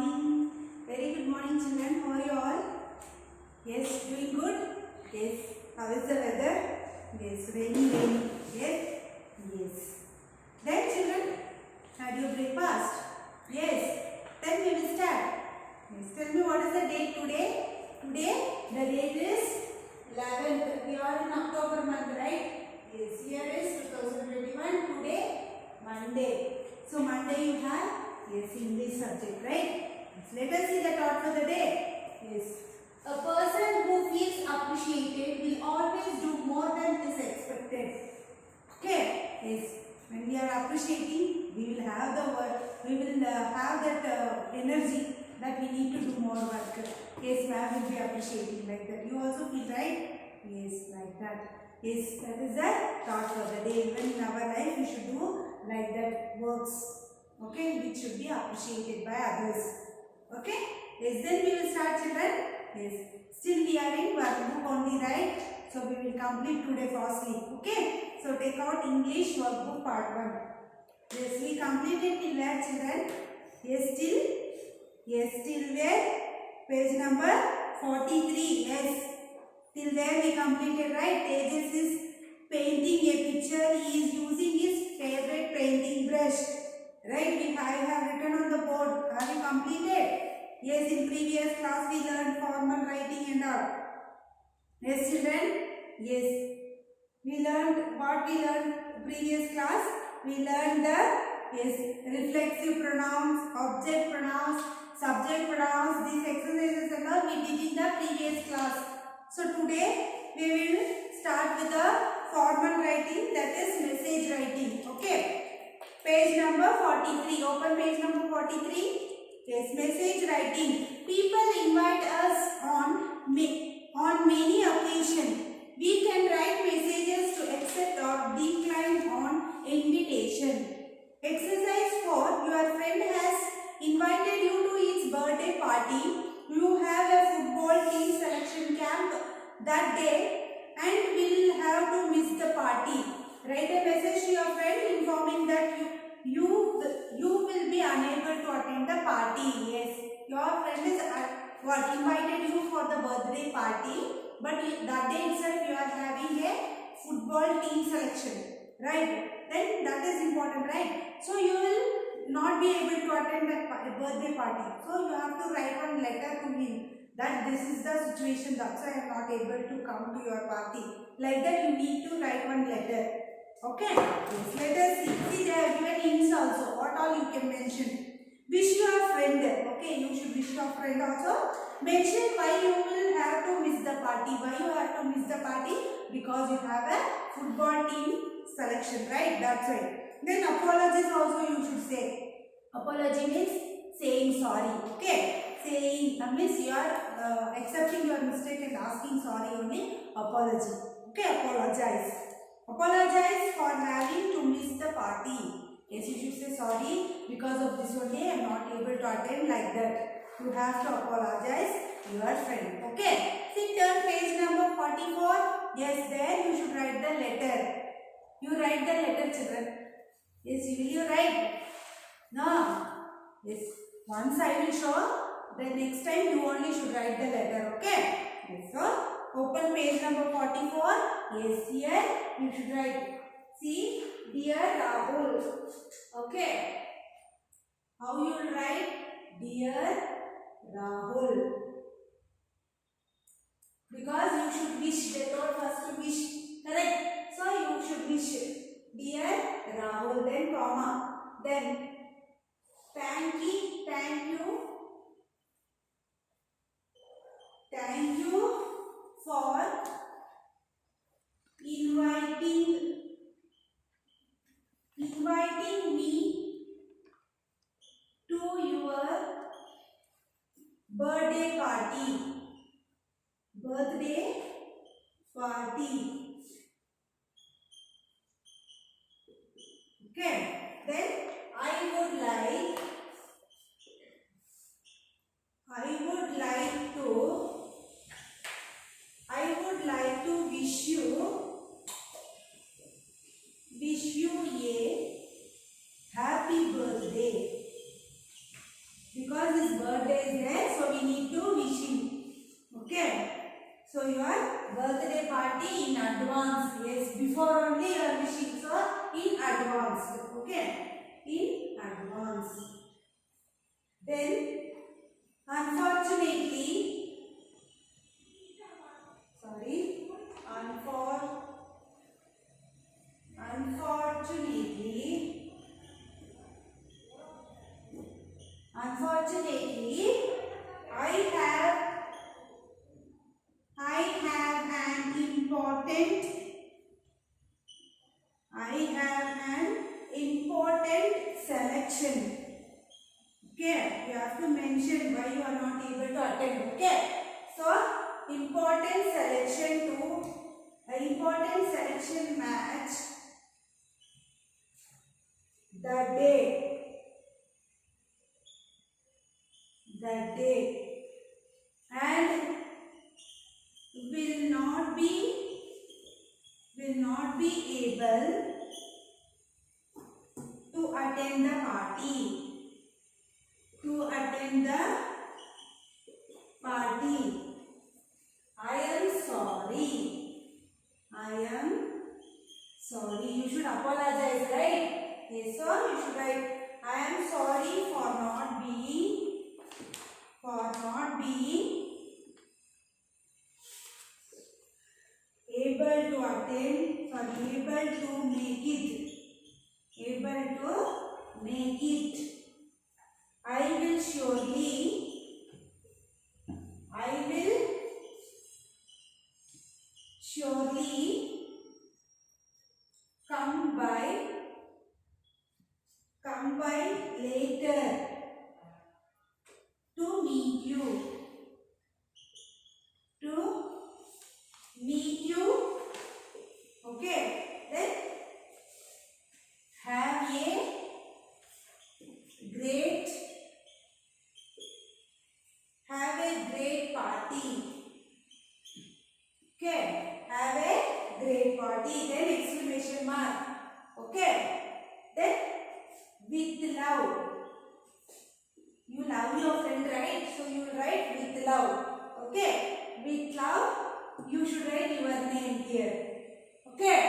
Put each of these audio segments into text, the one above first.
morning. Very good morning, children. How are you all? Yes, doing good? Yes. How is the weather? Yes, rainy. Yes? Yes. Then, children, had your breakfast? Yes. Then we will start. Yes. Tell me what is the date today? Today, the date is 11th. We are in October month, right? Yes. Here is 2021. Today, Monday. So, Monday you have, yes, English subject, right? Yes. Let us see the thought for the day. Yes. A person who feels appreciated will always do more than is expected. Okay? Yes. When we are appreciating, we will have the work, we will have that energy that we need to do more work. Yes, ma'am will be appreciating like that. You also feel, right? Yes, like that. Yes, that is the thought for the day. Even in our life, we should do like that works. Okay, which should be appreciated by others. Okay? Yes, then we will start, children. Yes. Still we are in workbook only, right? So we will complete today fastly. Okay? So take out English workbook part 1. Yes, we completed till where, children? Yes, till? Yes, till where? Page number 43. Yes. Till there we completed, right? Tejas is painting a picture. He is using his favorite painting brush. Right? I have written on the board. Have you completed? Yes, in previous class we learned formal writing and all. Yes, children? Yes. We learned what we learned previous class. We learned the reflexive pronouns, object pronouns, subject pronouns. These exercises and all we did in the previous class. So today we will start with the formal writing, that is message writing. Okay. Page number 43. Open page number 43. Yes, message writing. People invite us on many occasions. We can write messages to accept or decline on invitation. Exercise 4. Your friend has invited you to his birthday party. You have a football team selection camp that day and will have to miss the party. Write a message to your friend informing that you will be unable to attend the party. Yes, your friend is invited you for the birthday party, but that day itself you are having a football team selection, right? Then that is important, right? So you will not be able to attend that birthday party. So you have to write one letter to him that this is the situation, that's why I am not able to come to your party. Like that you need to write one letter. Okay, yes, let us see. See, they have given hints also. What all you can mention? Wish your friend. Okay, you should wish your friend also. Mention why you will have to miss the party. Why you have to miss the party? Because you have a football team selection, right? That's right. Then apologies also you should say. Apology means saying sorry. Okay, saying means you are accepting your mistake and asking sorry only. Apology. Okay, apologize. Apologize for having to miss the party. Yes, you should say sorry because of this only I am not able to attend, like that. You have to apologize your friend. Okay. See, turn page number 44. Yes, there you should write the letter. You write the letter, children. Yes, will you write? No. Yes. Once I will show, the next time you only should write the letter. Okay. Yes, so open page number 44. Yes, here you should write. See, dear Rahul. Okay. How you will write? Dear Rahul. Because you should wish. They told first to wish. Correct? So you should wish. Dear Rahul. Then comma. Then thank you. Thank you for inviting me to your birthday party. Birthday party. Okay. Then I would like to wish you a happy birthday. Because because his birthday is there, so we need to wish him. Okay. So your birthday party in advance. Yes, before only you are wishing. So in advance. Okay. In advance. Then unfortunately, unfortunately, I have an important selection. Okay, you have to mention why you are not able to attend. Okay, so important selection match the day and will not be able to attend the party. I am sorry. You should apologize, right? Yes, so you should write, I am sorry for not being able to make it. I will surely come by later to meet you. Okay, then have a great party. Okay, have a great party. Then exclamation mark. Okay, then with love. You love your friend, right? So you will write with love. Okay, with love. You should write your name here. Okay,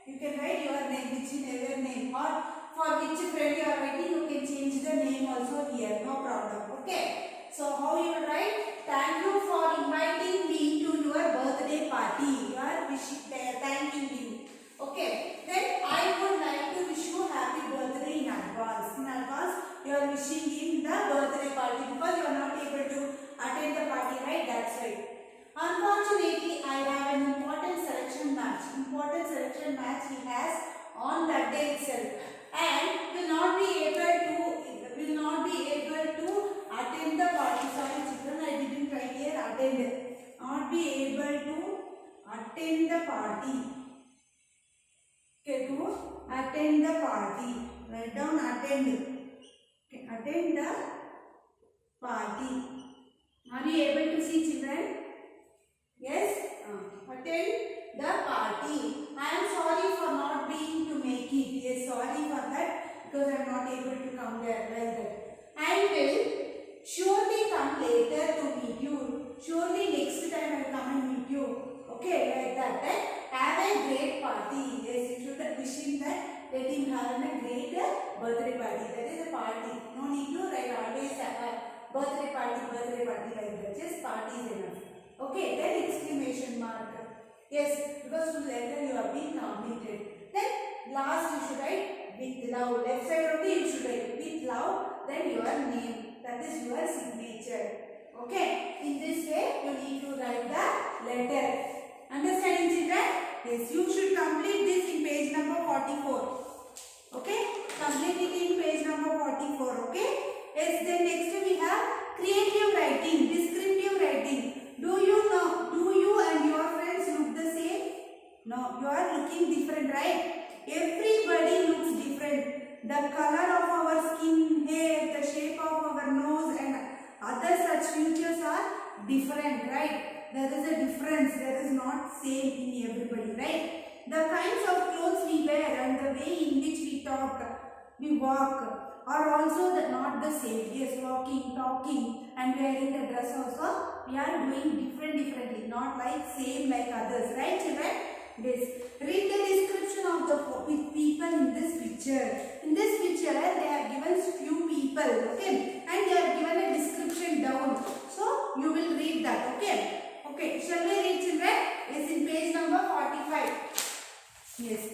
you can write your name, whichever name, or for which friend you are writing, you can change the name also here. No problem. Okay. So how you will write? Thank you for inviting me to your birthday party. You are thanking him. Okay. Then I would like to wish you happy birthday in advance. In advance, you are wishing him the birthday party because you are not able to attend the party, right? That's right. Unfortunately, I have an important selection match. He has on that day itself, and will not be able to attend the party. Sorry, children, I didn't write here attend. Not be able to attend the party. Okay, to attend the party. Write down attend. Okay, attend the party. Are you able to see, children? Yes? Attend the party. I am sorry for not being to make it. Yes, sorry for that because I am not able to come there. Like that. I will surely come later to meet you. Surely next time I will come and meet you. Okay, like that. Then have a great party. Yes, you should wish him that. Let him have a great birthday party. That is a party. No need to write always birthday party like that. Just party is enough. Okay, then exclamation mark. Yes, because to letter you have been completed. Then last you should write with love. Left side only you should write with love. Then your name. That is your signature. Okay. In this way you need to write the letter. Understanding, children? Yes, you should complete this in page number 44. Okay. Complete it in page number 44. Okay. Yes. Then next we have creative writing, descriptive writing. Do you and your friends look the same? No, you are looking different, right? Everybody looks different. The color of our skin, hair, the shape of our nose and other such features are different, right? There is a difference. There is not same in everybody, right? The kinds of clothes we wear and the way in which we talk, we walk, are also not the same. Yes, walking, talking and wearing the dress also we are doing differently, not like same like others, right children? This. Read the description of the people in this picture. In this picture they have given few people, okay, and they have given a description down. So you will read that, okay? Okay, shall we read children? Yes, in page number 45. Yes.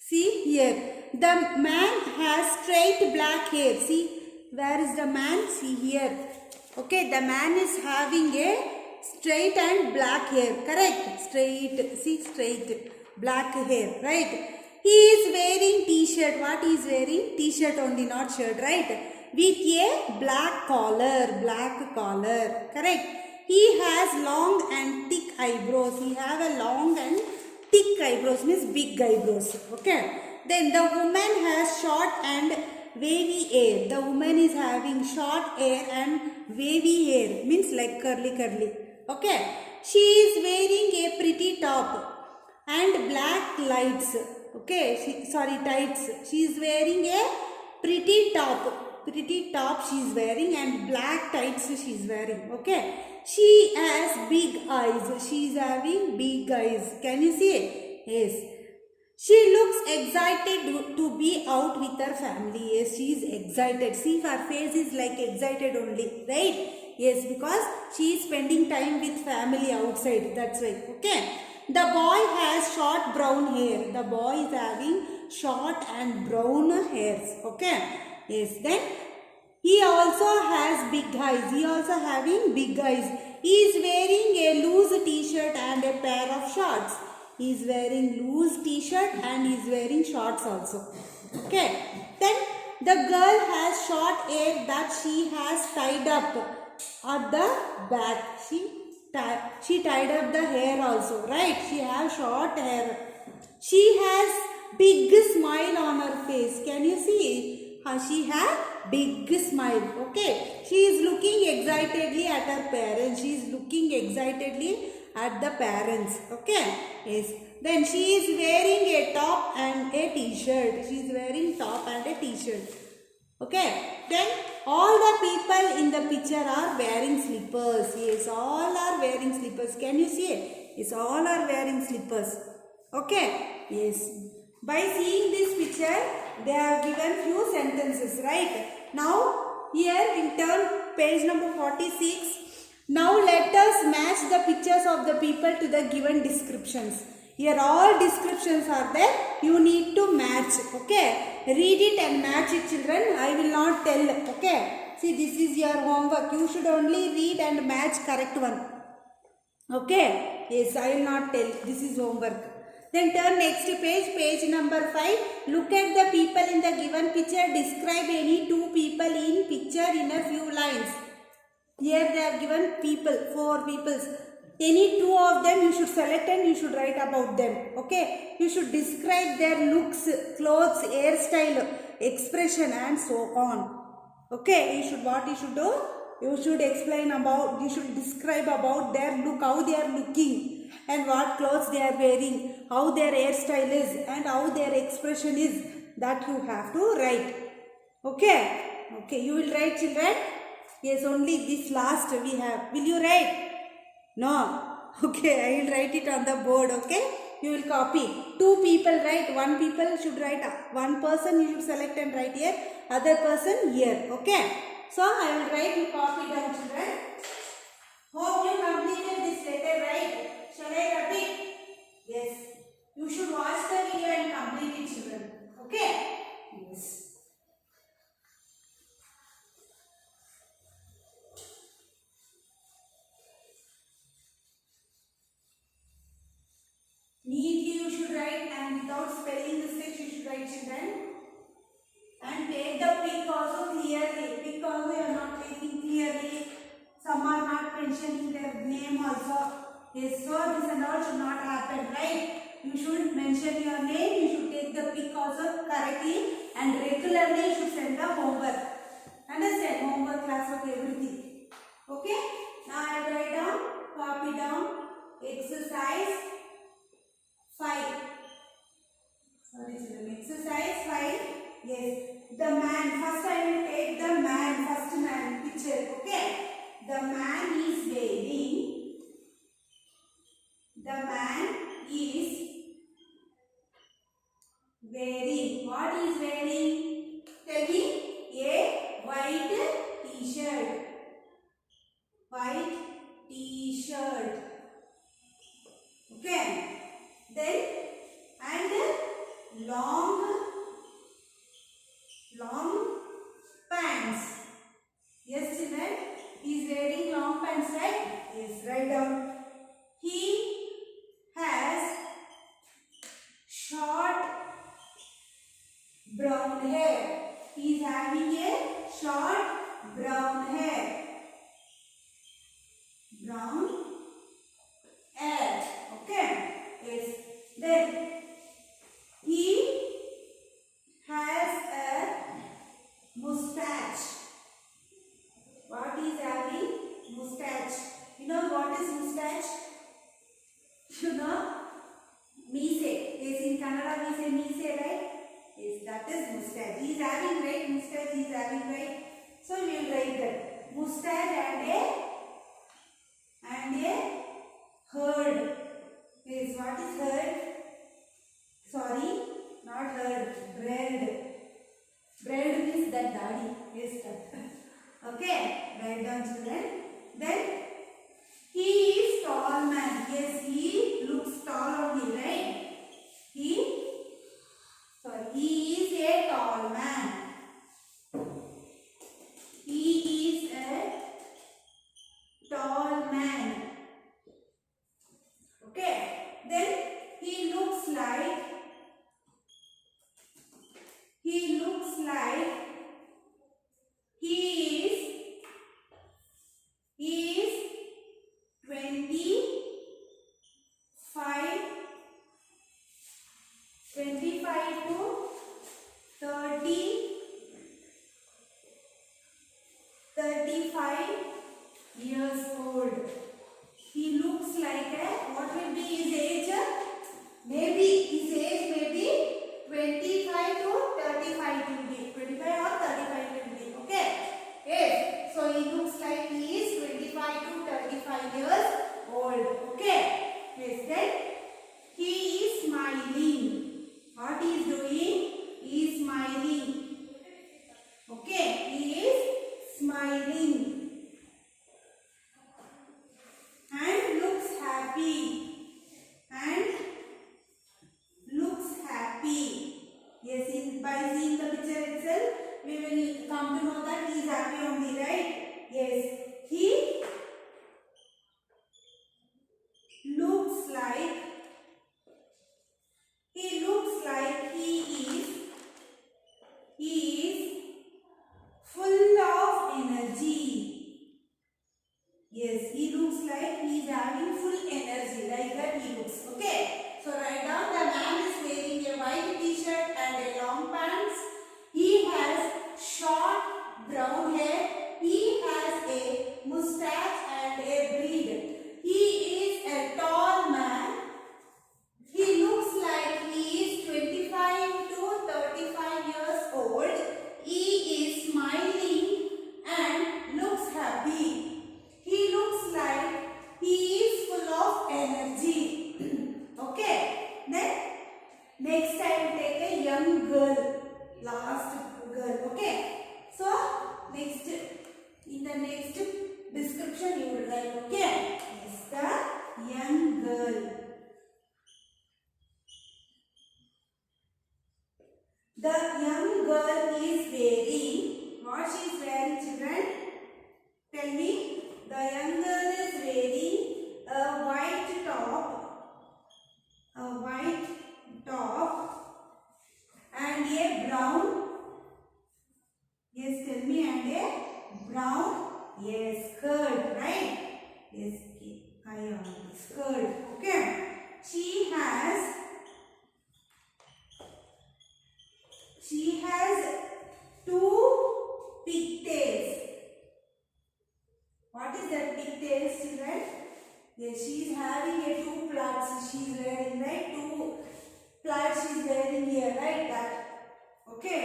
See here, the man has straight black hair. See, where is the man? See here. Okay, the man is having a straight and black hair. Correct? Straight. See, straight. Black hair. Right? He is wearing t-shirt. What he is wearing? T-shirt only, not shirt. Right? With a black collar. Black collar. Correct? He has long and thick eyebrows. He have a long and thick eyebrows, means big eyebrows. Okay. Then the woman has short and wavy hair. The woman is having short hair and wavy hair, means like curly. Okay. She is wearing a pretty top and black lights. Okay. Tights. She is wearing a pretty top. Pretty top she is wearing and black tights she is wearing. Okay. She has big eyes. She is having big eyes. Can you see? Yes. She looks excited to be out with her family. Yes, she is excited. See, her face is like excited only. Right? Yes, because she is spending time with family outside. That's why. Okay. The boy has short brown hair. The boy is having short and brown hairs. Okay. Yes. Then he also has big eyes. He also having big eyes. He is wearing a loose t-shirt and a pair of shorts. He is wearing loose t-shirt and he is wearing shorts also. Okay. Then the girl has short hair that she has tied up at the back. She tied up the hair also. Right. She has short hair. She has big smile on her face. Can you see? She has big smile. Okay. She is looking excitedly at her parents. She is looking excitedly at the parents. Okay. Yes. Then she is wearing a top and a t-shirt. She is wearing top and a t-shirt. Okay. Then all the people in the picture are wearing slippers. Yes. All are wearing slippers. Can you see it? Yes. All are wearing slippers. Okay. Yes. By seeing this picture, they have given few sentences, right? Now, here in turn, page number 46. Now, let us match the pictures of the people to the given descriptions. Here, all descriptions are there. You need to match, okay? Read it and match it, children. I will not tell, okay? See, this is your homework. You should only read and match correct one. Okay? Yes, I will not tell. This is homework. Then turn next page, page number 5. Look at the people in the given picture. Describe any two people in picture in a few lines. Here they have given people, 4 peoples. Any 2 of them you should select and you should write about them. Okay. You should describe their looks, clothes, hairstyle, expression and so on. Okay. What you should do? You should you should describe about their look, how they are looking and what clothes they are wearing, how their hairstyle is and how their expression is. That you have to write. Okay. Okay. You will write, children. Yes, only this last we have. Will you write? No. Okay, I will write it on the board. Okay. You will copy. 2 people write. 1 people should write. 1 person you should select and write here. Other person here. Okay. So, I will write. You copy down, children. Hope you completed this letter, right? Shall I repeat? Yes. You should watch the video and complete it, children. Okay? Yes. Neatly you should write and without spelling mistakes you should write, children. And take the pic also clearly. Pic also you are not taking clearly. Some are not mentioning their name also. Yes, so this and all should not happen, right? You should mention your name, you should take the pic also correctly and regularly you should send the homework. Understand? Homework, classwork, everything. Okay? Now I write down, copy down, exercise 5. Sorry children, exercise 5. Yes. The man man. First I will take the man. First man picture. Okay. The man is wearing. The man is wearing. What is wearing? Tell me. A white t-shirt. White t-shirt. Okay. Then and long pants. Yes, children. He is wearing long pants, right? Yes, write down. He has short brown hair. He is having a short brown hair. Brown hair. Okay. Yes. Then he has a mustache. What is having? Mustache. You know what is mustache? You know? Mise. Yes, in Kannada we say mise, right? Yes, that is mustache. He is having, right? Mustache he is having, right? So we will write that. Mustache and a herd. Yes, what is herd? Sorry, not herd. Bread. Bread means that daddy. Yes, that. Okay, write down, children. Then he is tall man. Yes, he looks tall only, right? He is a tall man. He is a tall man. Okay. Then he looks like he is 25 to 35 years old. He looks like what will be his age? Maybe his age may be 25 to 35 will be. 25 or 35 will be. Okay. Yes. So he looks like he is 25 to 35 years old. Okay. Yes. Then he is smiling. What he is doing? He is smiling. Okay. He is smiling. And looks happy. Yes, by seeing the picture itself, we will come to know that he is happy only, right? Yes, he looks like he is full of energy. Yes, he looks like he is having full energy, like that he looks. Okay, so write down the man is wearing a white t-shirt and a long pants. He has short brown hair. He has a mustache and a beard. He is a tall man. He looks like he is 25 to 35 years old. He is smiling and looks happy. He looks like he is full of energy. Okay. Then next I will take a young girl. Last girl. Okay. So next in the next description you will write. Okay. Yes, the young girl. The young girl is wearing. What she is wearing, children? Tell me. The young girl is wearing a white top and a brown, yes, tell me, and a brown, yes, skirt, right? Yes, I am skirt. Okay. She has two pigtails. What is that pigtails, children? Yes, she is having a two plaits. She is wearing, right? Two plaits she is wearing here, right? That. Okay.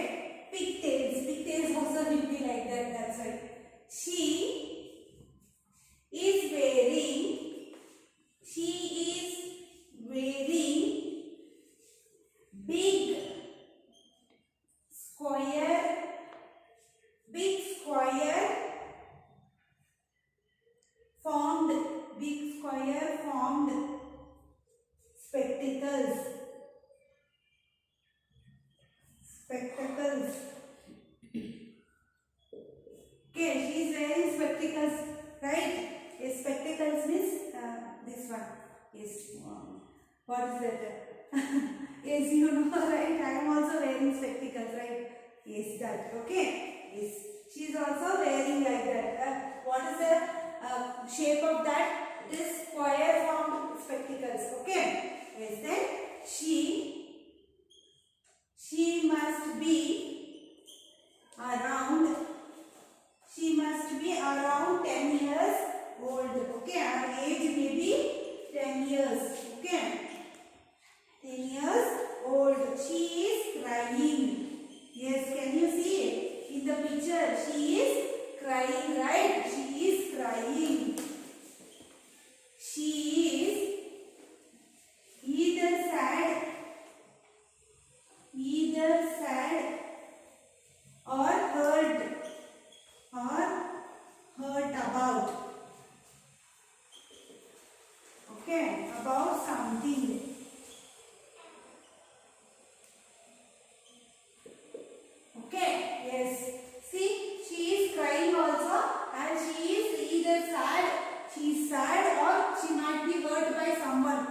pigtails. Pigtails also will be like that. That's right. She is wearing big square formed spectacles. Okay, she is wearing spectacles, right? Yes, spectacles means this one. Yes. What is that? Yes, you know, right? I am also wearing spectacles, right? Yes, that. Okay. Yes, she is also wearing like that. What is the shape of that? It is square formed spectacles. Okay. Yes, then she must be around 10 years old. Okay, her age may be 10 years. Okay, 10 years old. She is crying. Yes, can you see it in the picture? She is crying, right? She is crying. She is either sad or hurt about. Okay, about something. Okay, yes. See, she is crying also, and she is either sad, she is sad, or she might be hurt by someone,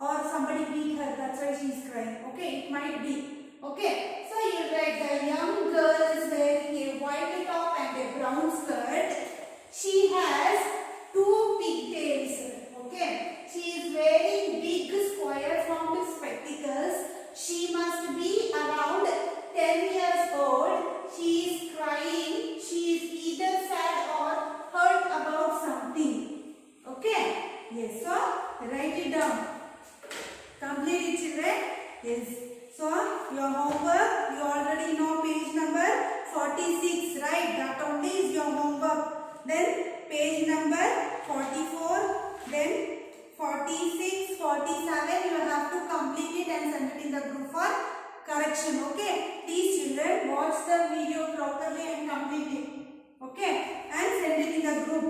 or somebody beat her. That's why she is crying. Okay, it might be. Okay, so you write the young girl is wearing a white top and a brown skirt. She has 2 pigtails. Okay, she is wearing big square formed spectacles. She must be around 10 years old. She is crying. She is either sad or hurt about something. Okay, yes, so write it down. Complete it, children. Yes. So, your homework, you already know page number 46, right? That only is your homework. Then, page number 44, then 46, 47, you have to complete it and send it in the group for correction. Okay? Please, children, watch the video properly and complete it. Okay? And send it in the group.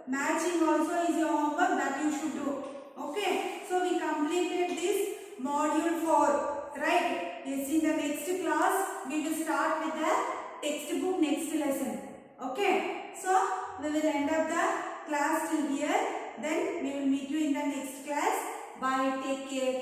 Matching also is your homework that you should do. Okay? So, we completed this module 4. Right? Yes, in the next class, we will start with the textbook next lesson. Okay? So, we will end up the class till here. Then, we will meet you in the next class. Bye. Take care.